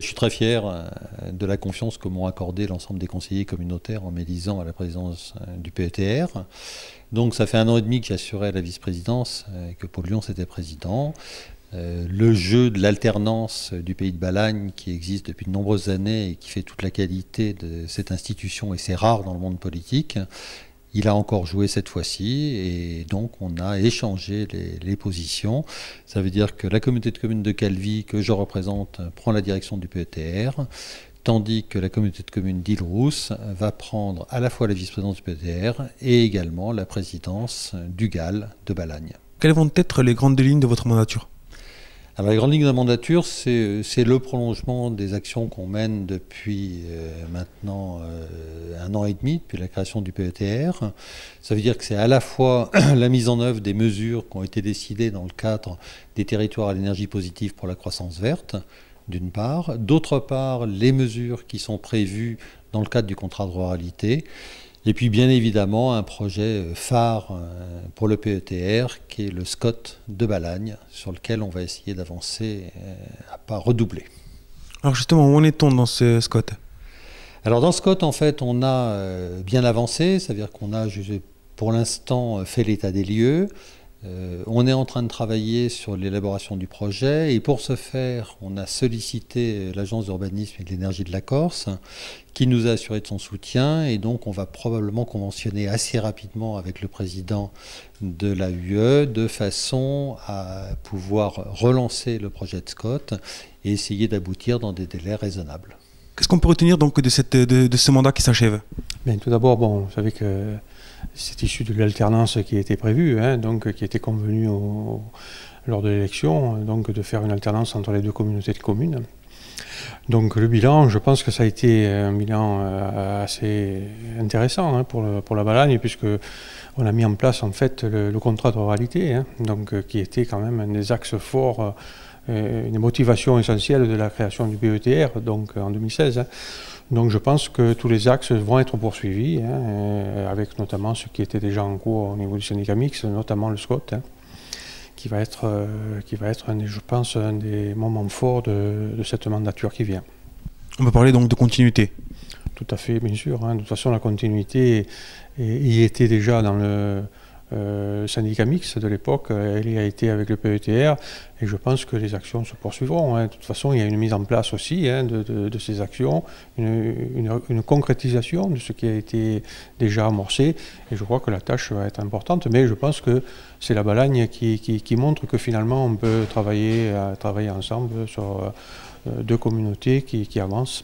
Je suis très fier de la confiance que m'ont accordé l'ensemble des conseillers communautaires en m'élisant à la présidence du PETR. Donc ça fait 1 an et demi que j'assurais la vice-présidence et que Paul Lyons était président. Le jeu de l'alternance du Pays de Balagne qui existe depuis de nombreuses années et qui fait toute la qualité de cette institution, et c'est rare dans le monde politique, il a encore joué cette fois-ci et donc on a échangé les positions. Ça veut dire que la communauté de communes de Calvi, que je représente, prend la direction du PETR, tandis que la communauté de communes d'Île-Rousse va prendre à la fois la vice-présidence du PETR et également la présidence du GAL de Balagne. Quelles vont être les grandes lignes de votre mandature ? Alors, la grande ligne de la mandature, c'est le prolongement des actions qu'on mène depuis maintenant 1 an et demi, depuis la création du PETR. Ça veut dire que c'est à la fois la mise en œuvre des mesures qui ont été décidées dans le cadre des territoires à l'énergie positive pour la croissance verte, d'une part. D'autre part, les mesures qui sont prévues dans le cadre du contrat de ruralité. Et puis bien évidemment un projet phare pour le PETR qui est le SCOT de Balagne, sur lequel on va essayer d'avancer à pas redoubler. Alors justement, où en est-on dans ce SCOT ? Alors dans ce SCOT, en fait, on a bien avancé, c'est-à-dire qu'on a pour l'instant fait l'état des lieux. On est en train de travailler sur l'élaboration du projet et pour ce faire, on a sollicité l'Agence d'urbanisme et de l'énergie de la Corse qui nous a assuré de son soutien et donc on va probablement conventionner assez rapidement avec le président de l'AUE de façon à pouvoir relancer le projet de SCOT et essayer d'aboutir dans des délais raisonnables. Qu'est-ce qu'on peut retenir donc de ce mandat qui s'achève ? Bien, tout d'abord, vous savez que c'est issu de l'alternance qui était prévue, donc qui était convenue lors de l'élection, donc de faire une alternance entre les 2 communautés de communes. Donc le bilan, je pense que ça a été un bilan assez intéressant pour la Balagne, puisque on a mis en place en fait le contrat de ruralité, donc qui était quand même un des axes forts, une motivation essentielle de la création du PETR, donc en 2016. Donc je pense que tous les axes vont être poursuivis, avec notamment ce qui était déjà en cours au niveau du syndicat mixte, notamment le SCOT, qui va être je pense, un des moments forts de cette mandature qui vient. On peut parler donc de continuité. Tout à fait, bien sûr. De toute façon, la continuité y était déjà dans le syndicat mixte de l'époque, elle y a été avec le PETR, et je pense que les actions se poursuivront. De toute façon, il y a une mise en place aussi de ces actions, une concrétisation de ce qui a été déjà amorcé, et je crois que la tâche va être importante, mais je pense que c'est la Balagne qui montre que finalement on peut travailler ensemble sur 2 communautés qui avancent.